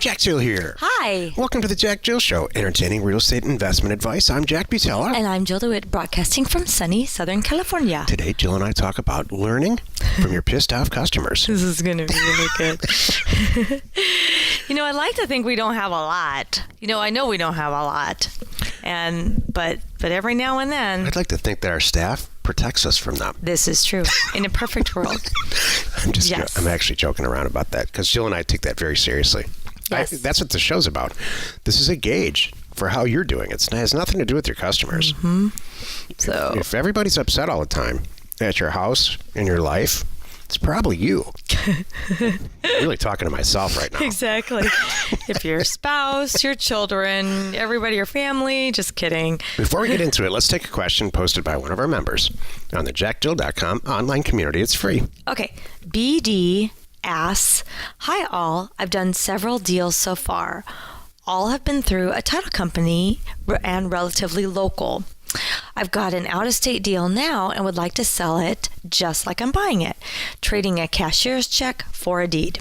JackJill here. Hi. Welcome to the JackJill Show, entertaining real estate investment advice. I'm Jack Butella. And I'm Jill DeWitt, broadcasting from sunny Southern California. Today, Jill and I talk about learning from your pissed off customers. This is going to be really good. I like to think we don't have a lot. I know we don't have a lot. But every now and then. I'd like to think that our staff protects us from them. This is true. In a perfect world. I'm actually joking around about that because Jill and I take that very seriously. Yes. That's what the show's about. This is a gauge for how you're doing. It has nothing to do with your customers. Mm-hmm. So if everybody's upset all the time at your house, in your life, it's probably you. I'm really talking to myself right now. Exactly. If your spouse, your children, everybody, your family, just kidding. Before we get into it, let's take a question posted by one of our members on the JackJill.com online community. It's free. Okay. BD asks, hi all, I've done several deals so far. All have been through a title company and relatively local. I've got an out-of-state deal now and would like to sell it just like I'm buying it, trading a cashier's check for a deed.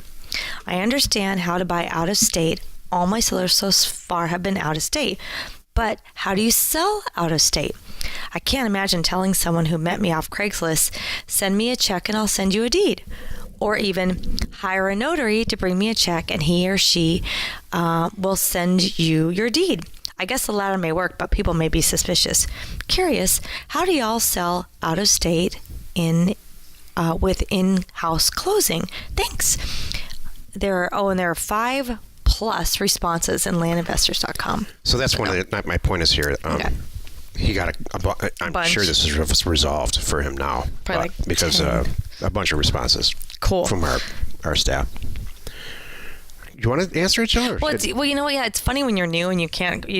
I understand how to buy out-of-state. All my sellers so far have been out-of-state. But how do you sell out-of-state? I can't imagine telling someone who met me off Craigslist, send me a check and I'll send you a deed. Or even hire a notary to bring me a check and he or she will send you your deed. I guess the latter may work, but people may be suspicious. Curious, how do y'all sell out of state with in-house closing? Thanks. There are 5+ responses in landinvestors.com. So that's one of my point is here. He got I'm bunch. Sure this is resolved for him now. Probably because 10. A bunch of responses. Cool. From our staff. You want to answer it, Jill? It's funny when you're new and you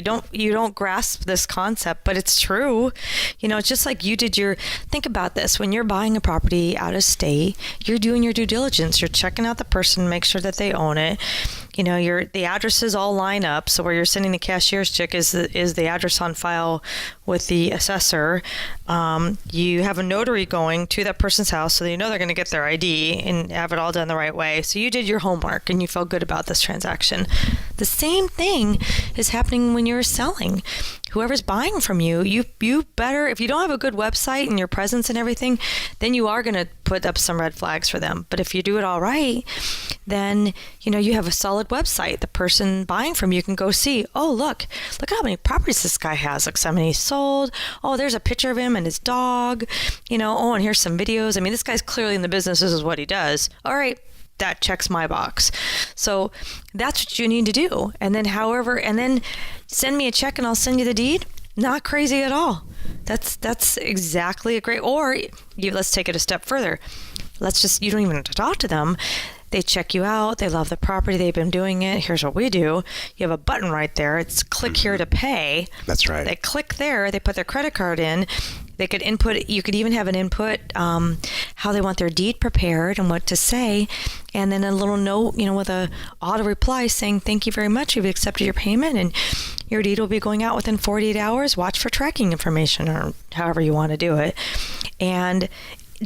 don't grasp this concept, but it's true. It's just like think about this. When you're buying a property out of state, you're doing your due diligence. You're checking out the person, make sure that they own it. The addresses all line up. So where you're sending the cashier's check is the address on file with the assessor. You have a notary going to that person's house so they're going to get their ID and have it all done the right way. So you did your homework and you felt good about this transaction. The same thing is happening when you're selling. Whoever's buying from you, you better, if you don't have a good website and your presence and everything, then you are going to put up some red flags for them. But if you do it all right, then, you have a solid website. The person buying from you can go see, oh, look how many properties this guy has. Look how many he sold. Oh, there's a picture of him and his dog, oh, and here's some videos. I mean, this guy's clearly in the business. This is what he does. All right. That checks my box. So that's what you need to do. And then send me a check and I'll send you the deed. Not crazy at all. That's exactly a great, let's take it a step further. You don't even have to talk to them. They check you out. They love the property. They've been doing it. Here's what we do. You have a button right there. It's click here to pay. That's right. They click there. They put their credit card in. They could input, you could even have an input how they want their deed prepared and what to say. And then a little note, with a auto reply saying, thank you very much. We've accepted your payment and your deed will be going out within 48 hours. Watch for tracking information or however you want to do it. And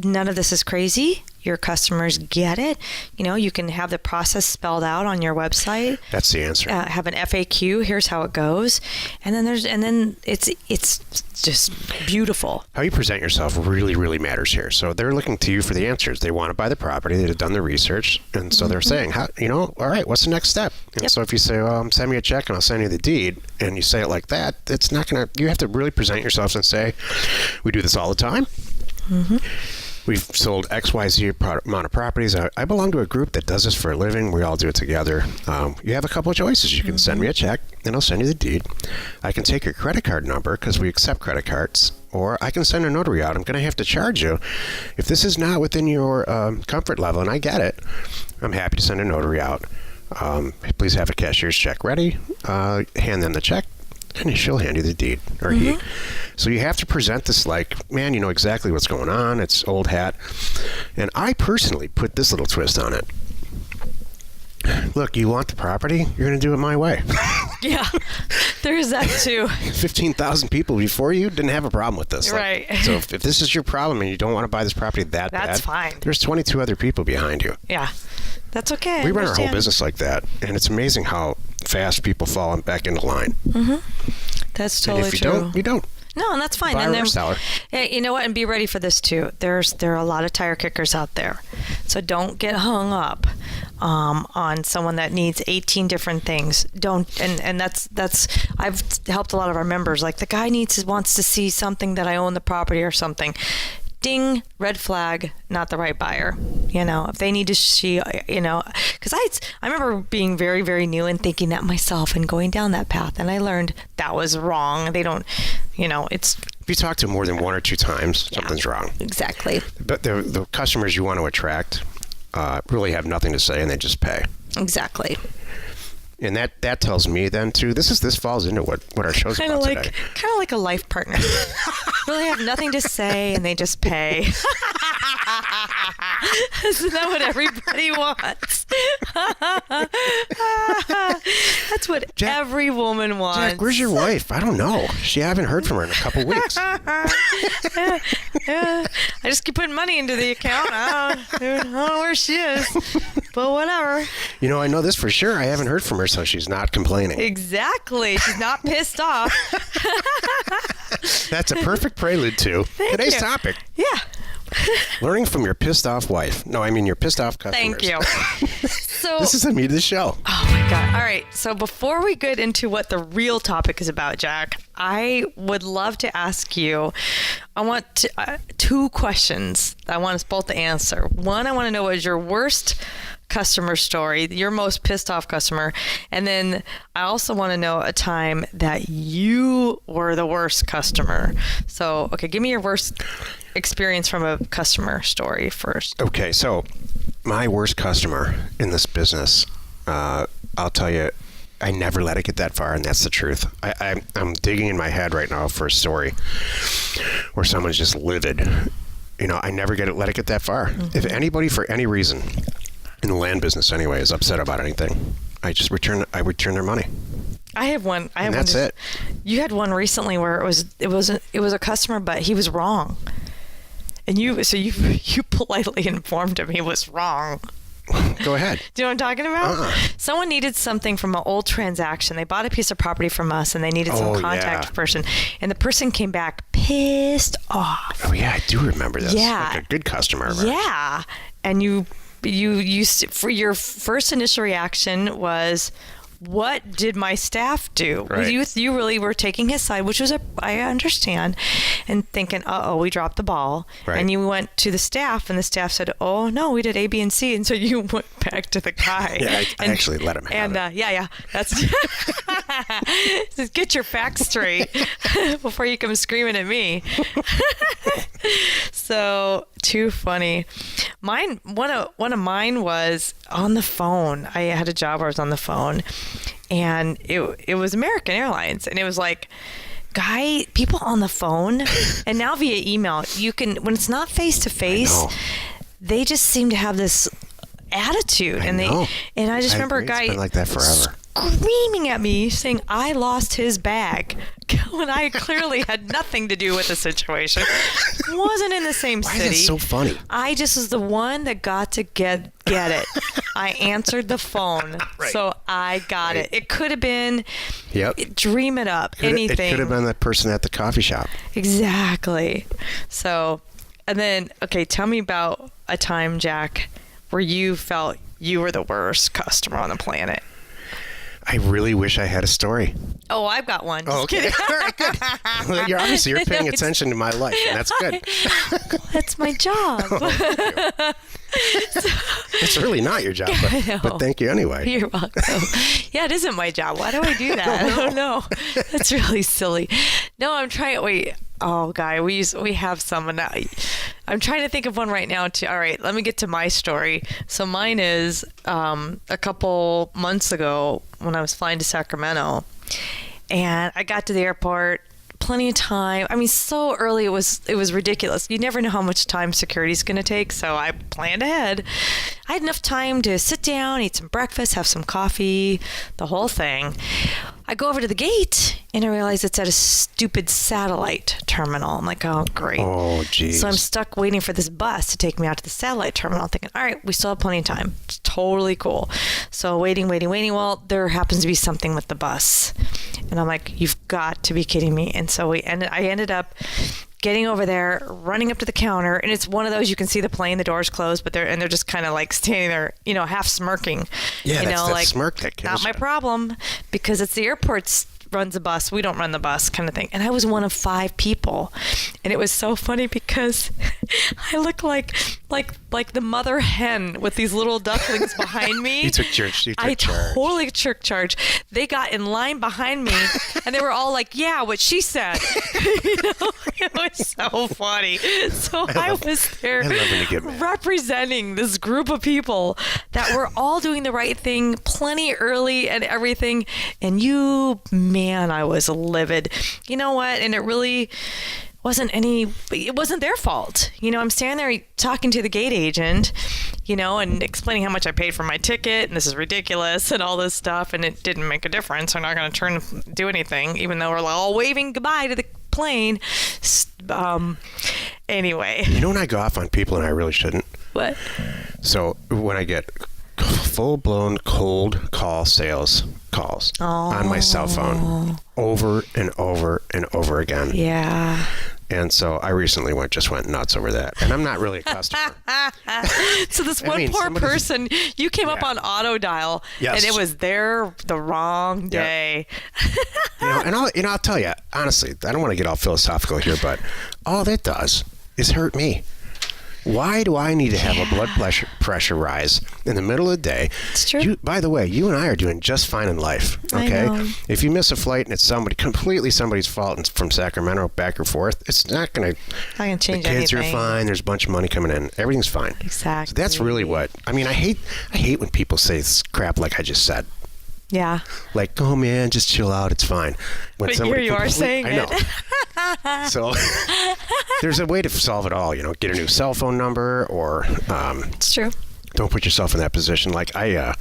none of this is crazy. Your customers get it. You can have the process spelled out on your website. That's the answer. Have an FAQ. Here's how it goes, and then it's just beautiful. How you present yourself really, really matters here. So they're looking to you for the answers. They want to buy the property. They've done the research, and so they're saying, all right, what's the next step? And so if you say, send me a check and I'll send you the deed, and you say it like that, it's not gonna. You have to really present yourself and say, we do this all the time. Mm-hmm. We've sold XYZ amount of properties. I belong to a group that does this for a living. We all do it together. You have a couple of choices. You can send me a check, and I'll send you the deed. I can take your credit card number because we accept credit cards, or I can send a notary out. I'm going to have to charge you. If this is not within your comfort level, and I get it, I'm happy to send a notary out. Please have a cashier's check ready. Hand them the check, and she'll hand you the deed, or he. So you have to present this like, man, you know exactly what's going on. It's old hat. And I personally put this little twist on it. Look, you want the property? You're going to do it my way. Yeah, there's that too. 15,000 people before you didn't have a problem with this. Right. So if this is your problem and you don't want to buy this property that's bad, fine. There's 22 other people behind you. Yeah. That's okay. We run our whole business like that, and it's amazing how fast people fall back into line. That's And totally if you true. don't, you don't. No, and that's fine. Buyer And or then, seller. hey, you know what? And be ready for this too. There are a lot of tire kickers out there, so don't get hung up on someone that needs 18 different things. Don't. And that's I've helped a lot of our members. Like the guy wants to see something that I own the property or something. Ding, red flag, not the right buyer. You know, if they need to see, you know, because I remember being very, very new and thinking that myself and going down that path, and I learned that was wrong. They don't, you know, it's. If you talk to them more than one or two times, something's wrong. Exactly. But the customers you want to attract really have nothing to say, and they just pay. Exactly. And that tells me then too. This falls into what our show's about today. Kind of like a life partner. Really have nothing to say and they just pay. Isn't that what everybody wants? That's what every woman wants. Jack, where's your wife? I don't know. I haven't heard from her in a couple weeks. Yeah. I just keep putting money into the account. I don't know where she is, but whatever. You know, I know this for sure. I haven't heard from her, so she's not complaining. Exactly. She's not pissed off. That's a perfect prelude to today's topic. Yeah. Learning from your pissed off wife. No, I mean your pissed off customers. Thank you. So This is the meat of the show. Oh my God. All right. So before we get into what the real topic is about, Jack, I would love to ask you, I want two questions I want us both to answer. One, I want to know what is your worst customer story, your most pissed off customer. And then I also want to know a time that you were the worst customer. So, okay, give me your worst experience from a customer story first. Okay, so my worst customer in this business, I'll tell you, I never let it get that far, and that's the truth. I'm digging in my head right now for a story where someone's just livid. You know, I never let it get that far. If anybody, for any reason, in the land business anyway, is upset about anything, I return their money. I have one. And that's it. You had one recently where it was a customer, but he was wrong, and you politely informed him he was wrong. Go ahead. Do you know what I'm talking about? Someone needed something from an old transaction. They bought a piece of property from us, and they needed some contact person. And the person came back pissed off. Oh yeah, I do remember this. Yeah, like a good customer. Yeah, and you for your first initial reaction was, what did my staff do? Right. You really were taking his side, which was I understand, and thinking, we dropped the ball. Right. And you went to the staff, and the staff said, oh no, we did A, B, and C, and so you went back to the guy. Yeah, I actually let him have it. Yeah, that's just get your facts straight before you come screaming at me. So too funny. One of mine was on the phone. I had a job where I was on the phone, and it was American Airlines, and it was like, people on the phone, and now via email, you can, when it's not face to face, they just seem to have this attitude, and I just remember a guy it's been like that forever. Screaming at me saying I lost his bag when I clearly had nothing to do with the situation. Wasn't in the same city. Why is it so funny? I just was the one that got to get it. I answered the phone, so I got it. It could have been, dream it up, anything. It could have been that person at the coffee shop. Exactly. So, and then, okay, tell me about a time, Jack, where you felt you were the worst customer on the planet. I really wish I had a story. Oh, I've got one. Just okay. All right, good. Well, you're paying attention to my life, and that's good. That's my job. It's really not your job, but thank you anyway. You're welcome. Yeah, it isn't my job. Why do I do that? I don't know. That's really silly. No, I'm trying. Wait. Oh, guy, we have someone. I'm trying to think of one right now. All right, let me get to my story. So mine is a couple months ago when I was flying to Sacramento, and I got to the airport. plenty of time. I mean, so early it was ridiculous. You never know how much time security's going to take, so I planned ahead. I had enough time to sit down, eat some breakfast, have some coffee, the whole thing. I go over to the gate and I realize it's at a stupid satellite terminal. I'm like, oh, great. Oh, geez. So I'm stuck waiting for this bus to take me out to the satellite terminal, thinking, all right, we still have plenty of time. It's totally cool. So waiting. Well, there happens to be something with the bus. And I'm like, you've got to be kidding me. And so I ended up getting over there, running up to the counter, and it's one of those you can see the plane, the doors closed, but they're just kind of like standing there, half smirking. Yeah, that's that like, smirk that kills not my you. problem, because it's the airport's runs the bus. We don't run the bus, kind of thing. And I was one of 5 people, and it was so funny because I look like the mother hen with these little ducklings behind me. You took charge. I totally took charge. They got in line behind me, and they were all like, "Yeah, what she said." It was so funny. So I was there representing this group of people that were all doing the right thing, plenty early and everything. And man, I was livid. You know what? And it really it wasn't their fault. I'm standing there talking to the gate agent, and explaining how much I paid for my ticket and this is ridiculous and all this stuff. And it didn't make a difference. They're not going to do anything, even though we're all waving goodbye to the plane. Anyway. When I go off on people and I really shouldn't. What? So when I get full-blown cold call sales calls on my cell phone over and over and over again. Yeah. And so I recently just went nuts over that. And I'm not really a customer. So this poor person, you came up on auto dial, yes. and it was there the wrong day. And I'll tell you, honestly, I don't want to get all philosophical here, but all that does is hurt me. Why do I need to have a blood pressure rise in the middle of the day? It's true. By the way, you and I are doing just fine in life, okay? I know. If you miss a flight and it's completely somebody's fault and it's from Sacramento back or forth, it's not going to change anything. The kids are fine. There's a bunch of money coming in. Everything's fine. Exactly. So that's really what, I hate when people say crap like I just said. Yeah. Like, oh man, just chill out. It's fine. But here you are saying it. I know. So there's a way to solve it all. Get a new cell phone number, or it's true. Don't put yourself in that position. Like I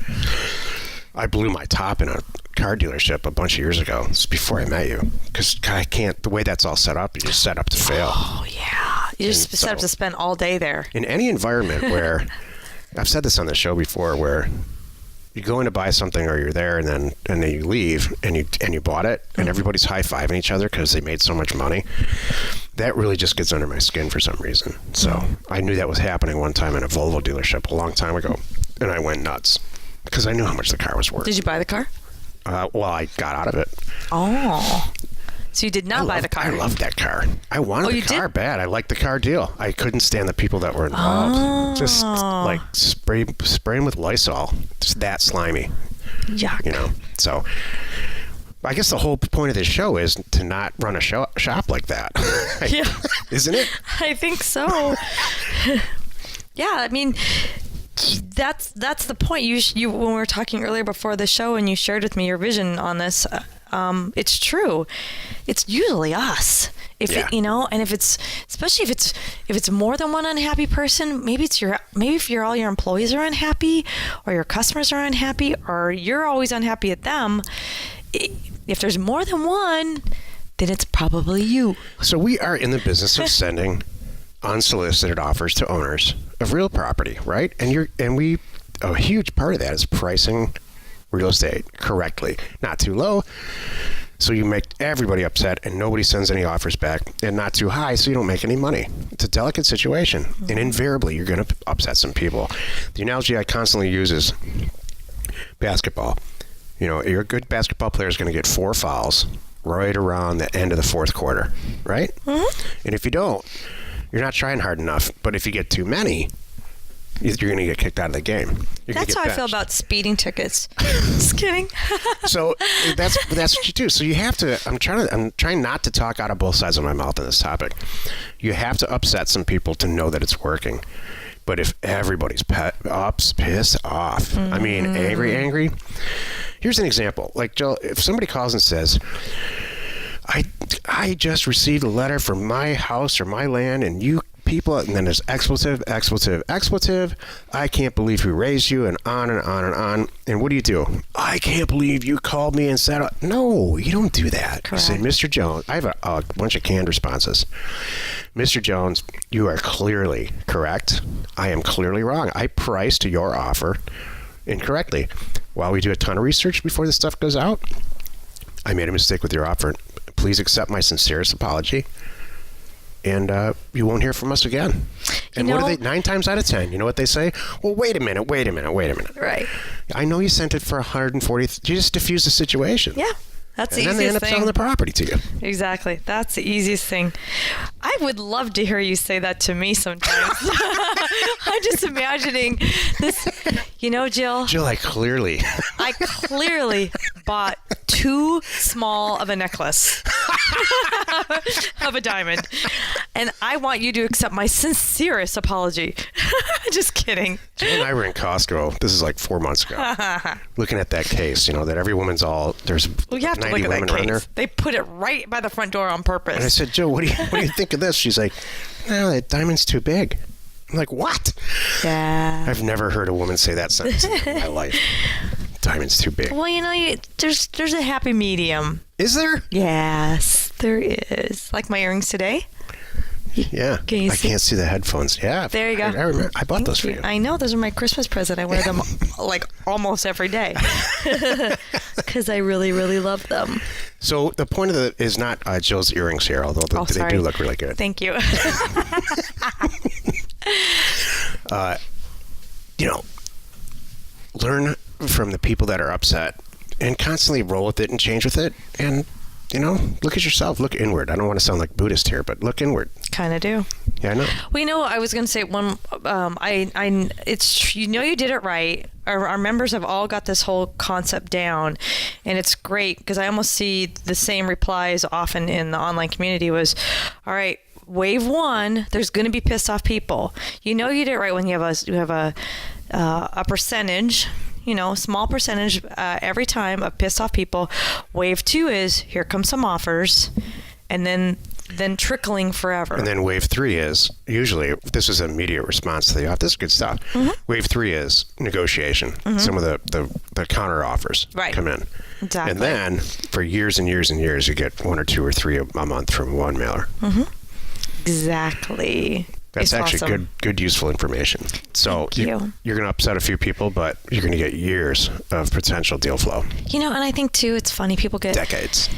blew my top in a car dealership a bunch of years ago. This is before I met you, because I can't. The way that's all set up, you're just set up to fail. Oh yeah, you're just set up to spend all day there. In any environment where I've said this on the show before, where you go in to buy something, or you're there and then you leave and you bought it, and everybody's high-fiving each other because they made so much money. That really just gets under my skin for some reason. So I knew that was happening one time in a Volvo dealership a long time ago, and I went nuts because I knew how much the car was worth. Did you buy the car? Well, I got out of it. Oh. So you did not buy the car. I loved that car. I wanted the car bad. I liked the car deal. I couldn't stand the people that were involved. Just like spraying with Lysol. Just that slimy. Yuck. So I guess the whole point of this show is to not run a shop like that. Yeah. Isn't it? I think so. Yeah, I mean, that's the point. You when we were talking earlier before the show, and you shared with me your vision on this. It's true. It's usually us. And if it's, especially if it's more than one unhappy person, maybe if all your employees are unhappy, or your customers are unhappy, or you're always unhappy at them. If there's more than one, then it's probably you. So we are in the business of sending unsolicited offers to owners of real property, right? And a huge part of that is pricing real estate correctly, not too low, so you make everybody upset and nobody sends any offers back, and not too high, so you don't make any money. It's a delicate situation, and invariably you're going to upset some people. The analogy I constantly use is basketball. Your good basketball player is going to get 4 fouls right around the end of the fourth quarter, right? Mm-hmm. And if you don't, you're not trying hard enough. But if you get too many, you're going to get kicked out of the game. That's how I feel about speeding tickets. Just kidding. So that's what you do. So you have to. I'm trying not to talk out of both sides of my mouth on this topic. You have to upset some people to know that it's working. But if everybody's pissed off, I mean, angry. Here's an example. Like, Jill, if somebody calls and says, I just received a letter from my house or my land, and you people, and then there's expletive. I can't believe who raised you, and on and on and on. And what do? I can't believe you called me and said, no, you don't do that. Correct. You say, Mr. Jones, I have a bunch of canned responses. Mr. Jones, you are clearly correct. I am clearly wrong. I priced your offer incorrectly. While we do a ton of research before this stuff goes out, I made a mistake with your offer. Please accept my sincerest apology. And you won't hear from us again. And what do they, 9 times out of 10, you know what they say? Well, wait a minute. Right. I know you sent it for 140. You just diffuse the situation. Yeah. That's the and then easiest they end up thing. selling the property to you. Exactly. That's the easiest thing. I would love to hear you say that to me sometimes. I'm just imagining this, Jill. Jill, I clearly bought too small of a necklace of a diamond. And I want you to accept my sincerest apology. Just kidding. Jill and I were in Costco. This is like 4 months ago. Looking at that case, that every woman's there's well, you have to 90 look at women that around there. case. They put it right by the front door on purpose. And I said, Jill, what do you think of this? She's like, no, that diamond's too big. I'm like, what? Yeah. I've never heard a woman say that sentence in my life. Diamond's too big. Well, there's a happy medium. Is there? Yes, there is. Like my earrings today. Yeah. Can you I can't see the headphones. Yeah. There you go. I remember. I bought those for you. I know. Those are my Christmas present. I wear them like almost every day because I really, really love them. So the point of it is not Jill's earrings here, although they do look really good. Thank you. Learn from the people that are upset and constantly roll with it and change with it. And, look at yourself. Look inward. I don't want to sound like Buddhist here, but look inward. Kind of do. Yeah, I know. Well, I was going to say it's you did it right. Our members have all got this whole concept down, and it's great because I almost see the same replies often in the online community was, all right, wave 1, there's going to be pissed off people. You did it right when you have a percentage, small percentage every time of pissed off people. Wave 2 is here comes some offers, and then trickling forever. And then wave 3 is usually this is an immediate response to the offer. This is good stuff. Mm-hmm. Wave 3 is negotiation. Mm-hmm. Some of the counter offers come in. Exactly. And then for years and years and years, you get 1 or 2 or 3 a month from one mailer. Mm-hmm. Exactly. That's actually awesome. good, useful information. So you're going to upset a few people, but you're going to get years of potential deal flow. And I think too, it's funny. People get decades.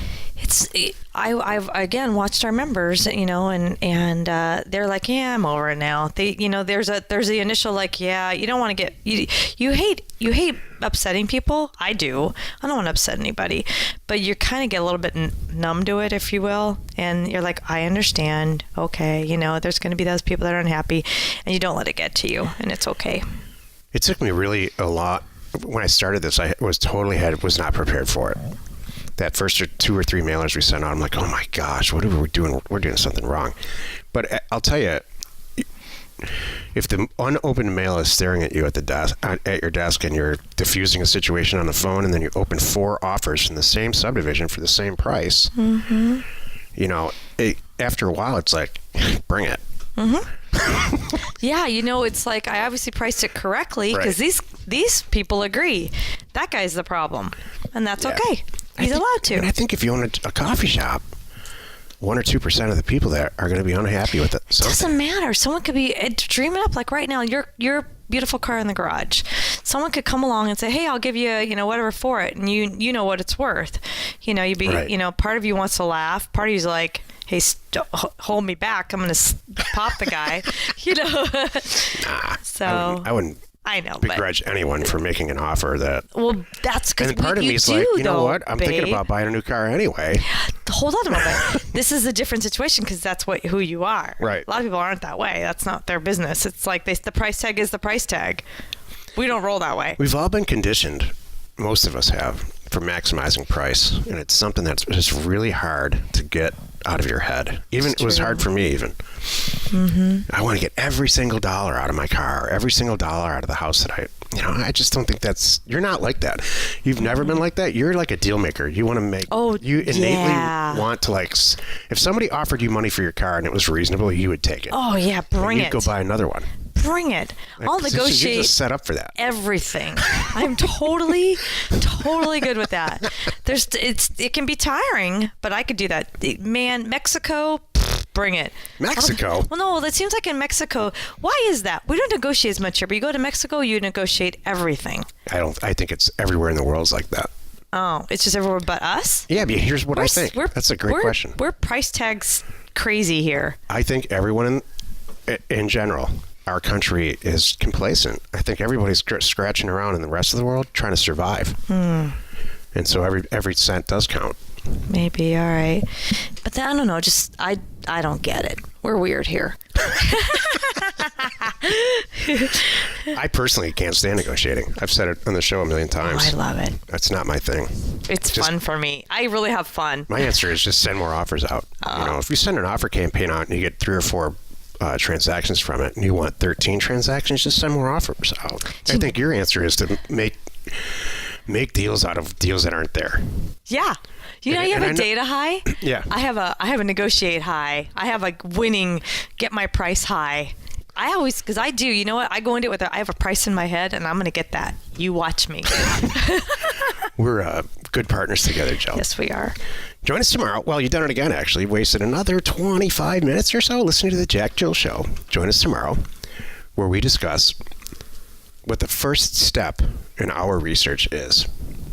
I've again watched our members, and they're like, yeah, I'm over it now. They, there's the initial like, yeah, you don't want to get you hate upsetting people. I do. I don't want to upset anybody, but you kind of get a little bit numb to it, if you will, and you're like, I understand. Okay, there's going to be those people that are unhappy, and you don't let it get to you, and it's okay. It took me really a lot when I started this. I was not prepared for it. That first 2 or 3 mailers we sent out, I'm like, oh my gosh, what are we doing? We're doing something wrong. But I'll tell you, if the unopened mail is staring at you at your desk, and you're diffusing a situation on the phone, and then you open 4 offers from the same subdivision for the same price, mm-hmm. After a while, it's like, bring it. Mm-hmm. Yeah, it's like I obviously priced it correctly because these people agree that guy's the problem, and that's okay. He's allowed to. And I think if you own a coffee shop, 1 or 2% of the people there are going to be unhappy with it. It doesn't matter. Someone could be dreaming up like right now. Your beautiful car in the garage. Someone could come along and say, "Hey, I'll give you, whatever for it," and you know what it's worth. You'd be, part of you wants to laugh. Part of you's like, hey, hold me back. I'm going to pop the guy. Nah, so I wouldn't. I know, begrudge anyone for making an offer that. Well, that's because part of me is like, you know what? I'm thinking about buying a new car anyway. Hold on a moment. This is a different situation because that's who you are. Right. A lot of people aren't that way. That's not their business. It's like the price tag is the price tag. We don't roll that way. We've all been conditioned. Most of us have for maximizing price, and it's something that's just really hard to get out of your head. It was hard for me even. Mm-hmm. I want to get every single dollar out of my car, every single dollar out of the house that I just don't think you're not like that. You've never been like that. You're like a deal maker. You want to you innately want to if somebody offered you money for your car and it was reasonable, you would take it. Oh yeah, bring it. You'd go buy another one. Bring it. I'll negotiate. You're just set up for that. Everything. I'm totally good with that. It can be tiring, but I could do that. Man, Mexico, bring it. Mexico? Well, no, that seems like in Mexico. Why is that? We don't negotiate as much here, but you go to Mexico, you negotiate everything. I think it's everywhere in the world like that. Oh, it's just everywhere but us? Yeah, but here's what I think. That's a great question. We're price tags crazy here. I think everyone in general, our country is complacent. I think everybody's scratching around in the rest of the world trying to survive. And so every cent does count. Maybe, all right. But then, I don't know, just I don't get it. We're weird here. I personally can't stand negotiating. I've said it on the show a million times. Oh, I love it. That's not my thing. It's fun for me. I really have fun. My answer is just send more offers out. If you send an offer campaign out and you get 3 or 4 transactions from it and you want 13 transactions, just send more offers out. I think your answer is to make deals out of deals that aren't there. Yeah. You have a data high. Yeah. I have a negotiate high. I have a winning, get my price high. I always, because I do, you know what? I go into it with I have a price in my head and I'm going to get that. You watch me. We're good partners together, Jill. Yes, we are. Join us tomorrow. Well, you've done it again, actually. Wasted another 25 minutes or so listening to the Jack Jill Show. Join us tomorrow where we discuss what the first step in our research is.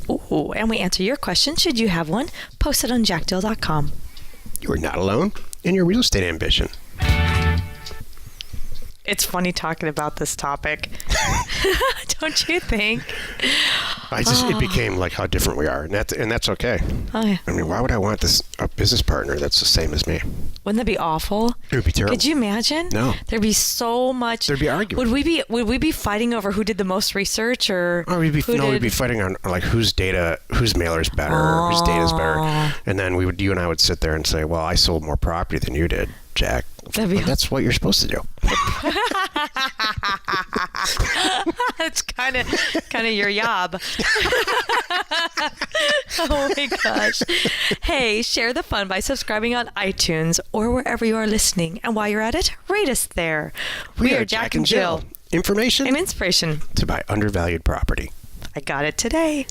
Ooh, and we answer your question, should you have one. Post it on JackJill.com. You are not alone in your real estate ambition. It's funny talking about this topic. Don't you think? It became like how different we are, and that's okay. Oh, yeah. I mean, why would I want a business partner that's the same as me? Wouldn't that be awful? It would be terrible. Could you imagine? No. There'd be so much. There'd be arguing. Would we be fighting over who did the most research, or? We'd be fighting on like whose mailer is better, whose data is better, and then you and I would sit there and say, well, I sold more property than you did, Jack. That's what you're supposed to do. That's kind of your job. Oh my gosh. Hey, share the fun by subscribing on iTunes or wherever you are listening. And while you're at it, rate us there. We are Jack and Jill. Information and inspiration to buy undervalued property. I got it today.